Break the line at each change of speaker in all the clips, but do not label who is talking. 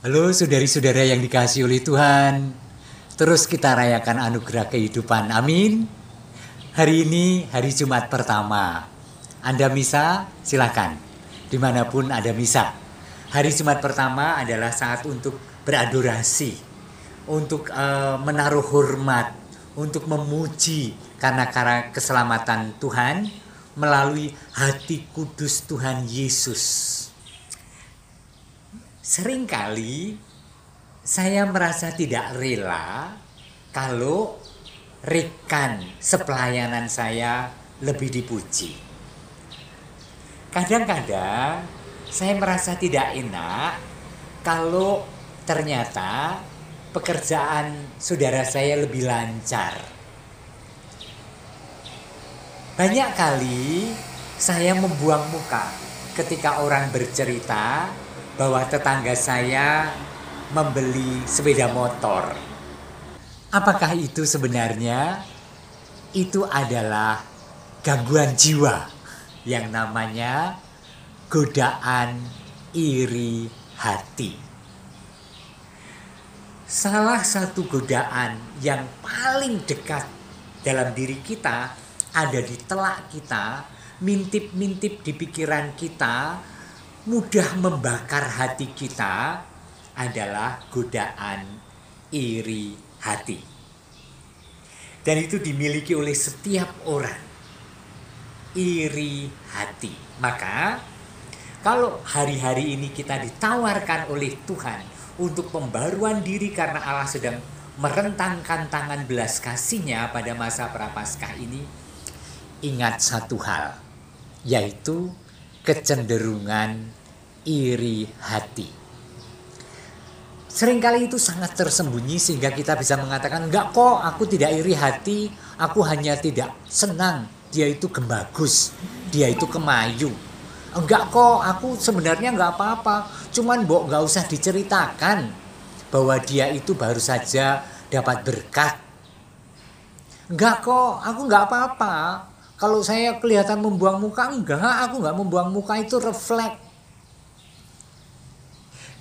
Halo saudari-saudara yang dikasihi oleh Tuhan. Terus kita rayakan anugerah kehidupan. Amin. Hari ini hari Jumat pertama. Anda misa, silakan. Dimanapun ada misa. Hari Jumat pertama adalah saat untuk beradorasi. Untuk menaruh hormat. Untuk memuji karena keselamatan Tuhan melalui hati kudus Tuhan Yesus. Seringkali saya merasa tidak rela kalau rekan sepelayanan saya lebih dipuji. Kadang-kadang saya merasa tidak enak kalau ternyata pekerjaan saudara saya lebih lancar. Banyak kali saya membuang muka ketika orang bercerita bahwa tetangga saya membeli sepeda motor. Apakah itu sebenarnya? Itu adalah gangguan jiwa yang namanya godaan iri hati. Salah satu godaan yang paling dekat dalam diri kita ada di telak kita, mintip-mintip di pikiran kita, mudah membakar hati kita adalah godaan iri hati. Dan itu dimiliki oleh setiap orang. Iri hati. Maka kalau hari-hari ini kita ditawarkan oleh Tuhan untuk pembaruan diri karena Allah sedang merentangkan tangan belas kasih-Nya pada masa Prapaskah ini, ingat satu hal, yaitu kecenderungan iri hati. Seringkali itu sangat tersembunyi sehingga kita bisa mengatakan, enggak kok, aku tidak iri hati, aku hanya tidak senang, dia itu gembagus, dia itu kemayu. Enggak kok, aku sebenarnya enggak apa-apa, cuman mbok enggak usah diceritakan bahwa dia itu baru saja dapat berkat. Enggak kok, aku enggak apa-apa. Kalau saya kelihatan membuang muka, enggak, aku enggak membuang muka, itu refleks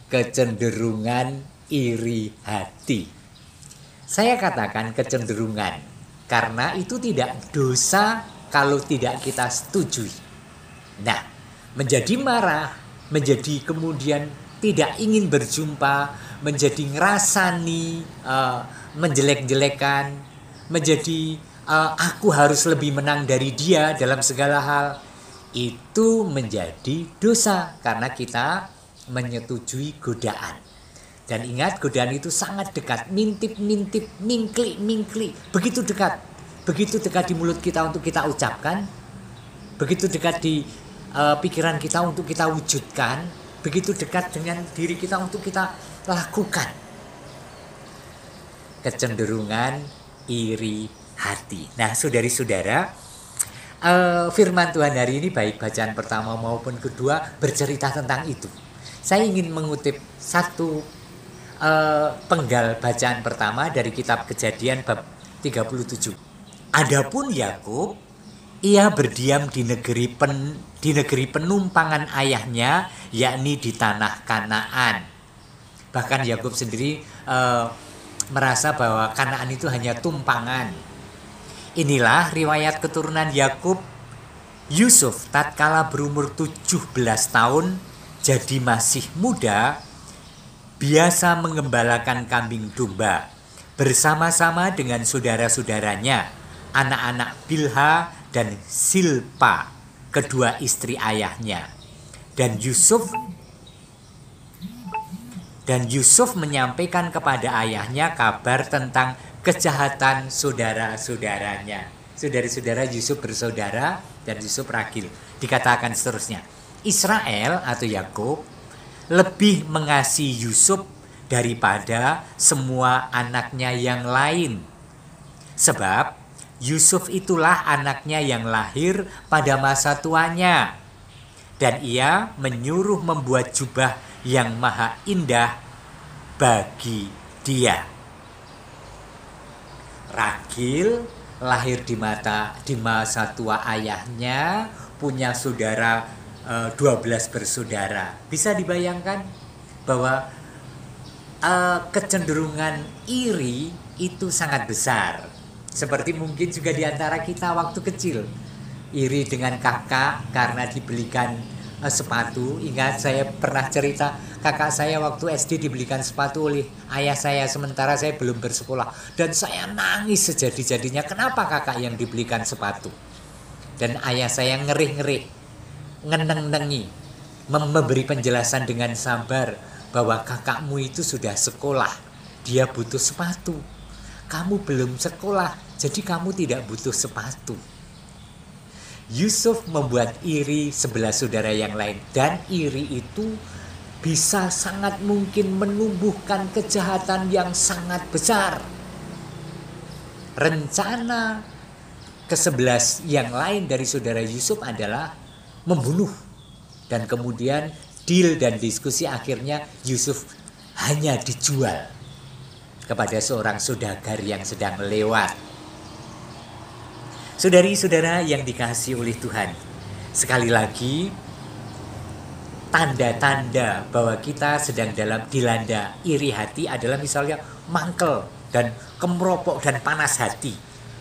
kecenderungan iri hati. Saya katakan kecenderungan karena itu tidak dosa kalau tidak kita setujui. Nah, menjadi marah, menjadi kemudian tidak ingin berjumpa, menjadi ngerasani, menjelek-jelekan, menjadi aku harus lebih menang dari dia dalam segala hal, itu menjadi dosa karena kita menyetujui godaan. Dan ingat, godaan itu sangat dekat, mintip-mintip, mingklik-mingklik, begitu dekat di mulut kita untuk kita ucapkan, begitu dekat di pikiran kita untuk kita wujudkan, begitu dekat dengan diri kita untuk kita lakukan. Kecenderungan iri hati. Nah, saudari-saudara, firman Tuhan hari ini baik bacaan pertama maupun kedua bercerita tentang itu. Saya ingin mengutip satu penggal bacaan pertama dari kitab Kejadian bab 37. Adapun Yakub, ia berdiam di negeri penumpangan ayahnya, yakni di tanah Kanaan. Bahkan Yakub sendiri merasa bahwa Kanaan itu hanya tumpangan. Inilah riwayat keturunan Yakub. Yusuf tatkala berumur 17 tahun, jadi masih muda, biasa mengembalakan kambing domba bersama-sama dengan saudara-saudaranya, anak-anak Bilha dan Silpa, kedua istri ayahnya. Dan Yusuf menyampaikan kepada ayahnya kabar tentang kejahatan saudara-saudaranya. Saudara-saudara Yusuf bersaudara dan Yusuf ragil. Dikatakan seterusnya, Israel atau Yakub lebih mengasihi Yusuf daripada semua anaknya yang lain. Sebab Yusuf itulah anaknya yang lahir pada masa tuanya. Dan ia menyuruh membuat jubah yang maha indah bagi dia. Ragil lahir di masa tua ayahnya, punya saudara 12 bersaudara. Bisa dibayangkan bahwa kecenderungan iri itu sangat besar. Seperti mungkin juga di antara kita waktu kecil. Iri dengan kakak karena dibelikan sepatu. Ingat saya pernah cerita, kakak saya waktu SD dibelikan sepatu oleh ayah saya, sementara saya belum bersekolah. Dan saya nangis sejadi-jadinya, kenapa kakak yang dibelikan sepatu? Dan ayah saya ngerih-ngerih, ngeneng-nengi, memberi penjelasan dengan sabar bahwa kakakmu itu sudah sekolah, dia butuh sepatu. Kamu belum sekolah, jadi kamu tidak butuh sepatu. Yusuf membuat iri sebelah saudara yang lain, dan iri itu bisa sangat mungkin menumbuhkan kejahatan yang sangat besar. Rencana ke-11 yang lain dari saudara Yusuf adalah membunuh. Dan kemudian deal dan diskusi akhirnya Yusuf hanya dijual kepada seorang saudagar yang sedang lewat. Saudari-saudara yang dikasihi oleh Tuhan, sekali lagi tanda-tanda bahwa kita sedang dilanda iri hati adalah misalnya mangkel dan kemeropok dan panas hati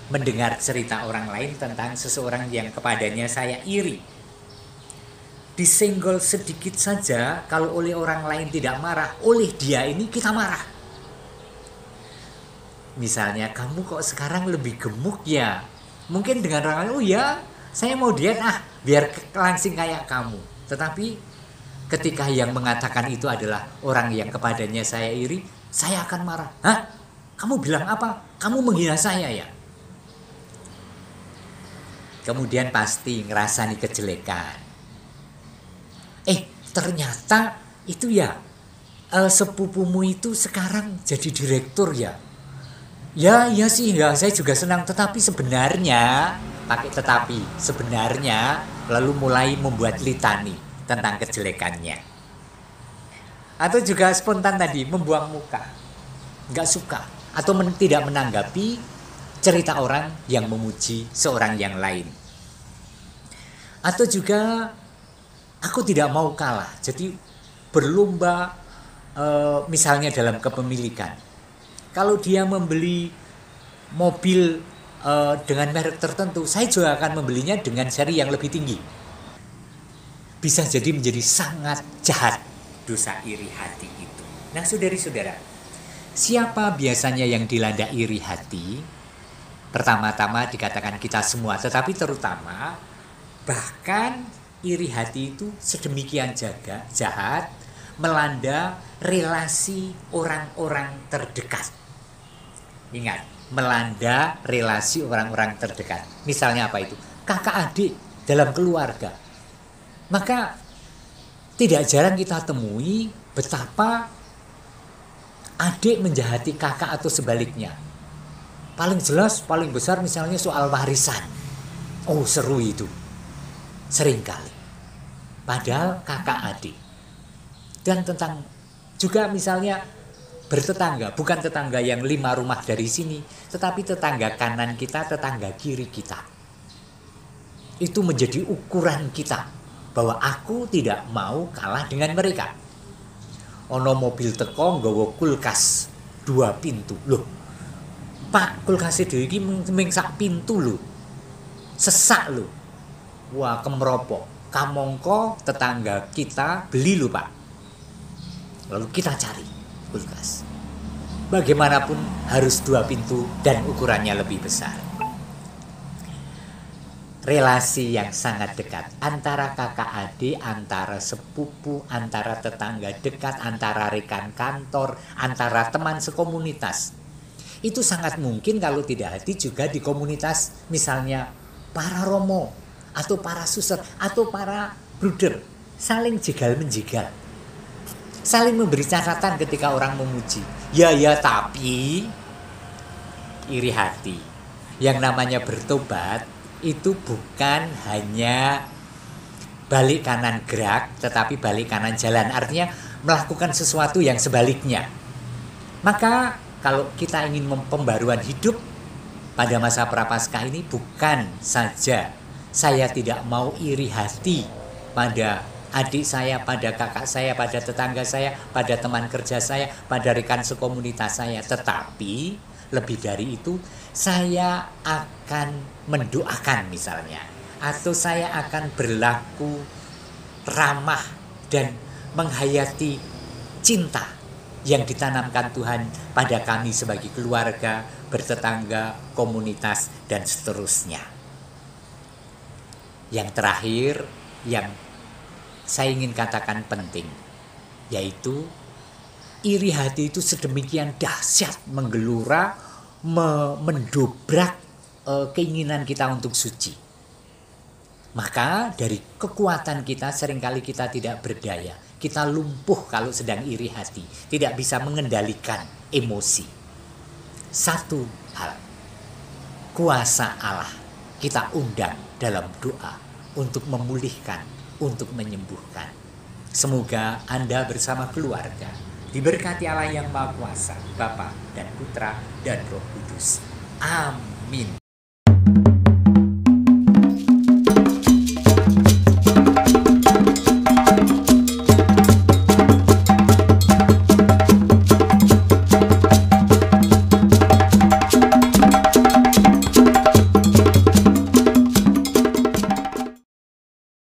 mendengar cerita orang lain tentang seseorang yang kepadanya saya iri. Disenggol sedikit saja, kalau oleh orang lain tidak marah, oleh dia ini kita marah. Misalnya, kamu kok sekarang lebih gemuk ya? Mungkin dengan orang lain, oh ya, saya mau diet biar langsing kayak kamu. Tetapi ketika yang mengatakan itu adalah orang yang kepadanya saya iri, saya akan marah. Hah? Kamu bilang apa? Kamu menghina saya ya? Kemudian pasti ngerasani kejelekan. Ternyata itu ya, sepupumu itu sekarang jadi direktur ya. Ya sih, ya saya juga senang. Tetapi sebenarnya, pakai tetapi, sebenarnya lalu mulai membuat litani tentang kejelekannya. Atau juga spontan tadi, membuang muka, nggak suka, atau tidak menanggapi cerita orang yang memuji seorang yang lain. Atau juga aku tidak mau kalah, jadi berlomba misalnya dalam kepemilikan. Kalau dia membeli mobil dengan merek tertentu, saya juga akan membelinya dengan seri yang lebih tinggi. Bisa jadi menjadi sangat jahat dosa iri hati itu. Nah, saudari-saudara, siapa biasanya yang dilanda iri hati? Pertama-tama dikatakan kita semua, tetapi terutama bahkan iri hati itu sedemikian jahat melanda relasi orang-orang terdekat. Ingat, melanda relasi orang-orang terdekat. Misalnya apa itu? Kakak adik dalam keluarga. Maka tidak jarang kita temui betapa adik menjahati kakak atau sebaliknya. Paling jelas, paling besar misalnya soal warisan. Oh, seru itu. Seringkali. Padahal kakak adik. Dan tentang juga misalnya bertetangga, bukan tetangga yang 5 rumah dari sini, tetapi tetangga kanan kita, tetangga kiri kita. Itu menjadi ukuran kita bahwa aku tidak mau kalah dengan mereka. Ono mobil teko nggawa kulkas 2 pintu. Loh, Pak, kulkas dhewe iki mung sak pintu lho. Sesak lho. Wah, kemeropok. Kamangka tetangga kita beli lho, Pak. Lalu kita cari kulkas. Bagaimanapun harus 2 pintu dan ukurannya lebih besar. Relasi yang sangat dekat antara kakak adik, antara sepupu, antara tetangga dekat, antara rekan kantor, antara teman sekomunitas. Itu sangat mungkin kalau tidak hati juga di komunitas misalnya para romo atau para suster atau para bruder, saling jegal-menjegal. Saling memberi catatan ketika orang memuji. Ya, tapi iri hati. Yang namanya bertobat itu bukan hanya balik kanan gerak, tetapi balik kanan jalan. Artinya melakukan sesuatu yang sebaliknya. Maka kalau kita ingin pembaruan hidup pada masa Prapaskah ini, bukan saja saya tidak mau iri hati pada adik saya, pada kakak saya, pada tetangga saya, pada teman kerja saya, pada rekan sekomunitas saya. Tetapi lebih dari itu, saya akan mendoakan misalnya, atau saya akan berlaku ramah dan menghayati cinta yang ditanamkan Tuhan pada kami sebagai keluarga, bertetangga, komunitas, dan seterusnya. Yang terakhir, yang saya ingin katakan penting, yaitu iri hati itu sedemikian dahsyat menggelora, mendobrak keinginan kita untuk suci. Maka dari kekuatan kita seringkali kita tidak berdaya. Kita lumpuh kalau sedang iri hati, tidak bisa mengendalikan emosi. Satu hal, kuasa Allah kita undang dalam doa untuk memulihkan, untuk menyembuhkan. Semoga Anda bersama keluarga diberkati Allah yang Maha Kuasa, Bapa dan Putra dan Roh Kudus. Amin.